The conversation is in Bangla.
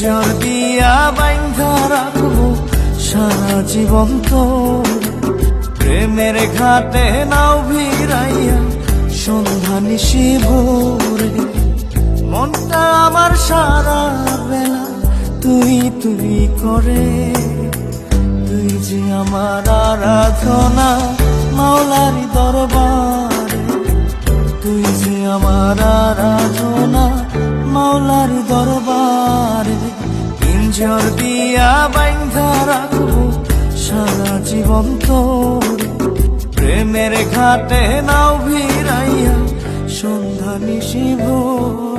পিঞ্জর দিয়া বাইন্ধা রাখবো সারা জীবন তোর। প্রেমের ঘাটে নাও ভিড়াইয়া সন্ধ্যা নিশি ভোরে। মনটা আমার সারা বেলা তুই তুই করে। তুই যে আমার আরাধনা মাওলারি দরবারে। তুই যে আমার আরাধনা মাওলারি দরবারে। পিঞ্জর দিয়া বাইন্ধা রাখবো সারা জীবন তোর। প্রেমের ঘাটে নাও ভিড়াইয়া সন্ধ্যা নিশি ভোর।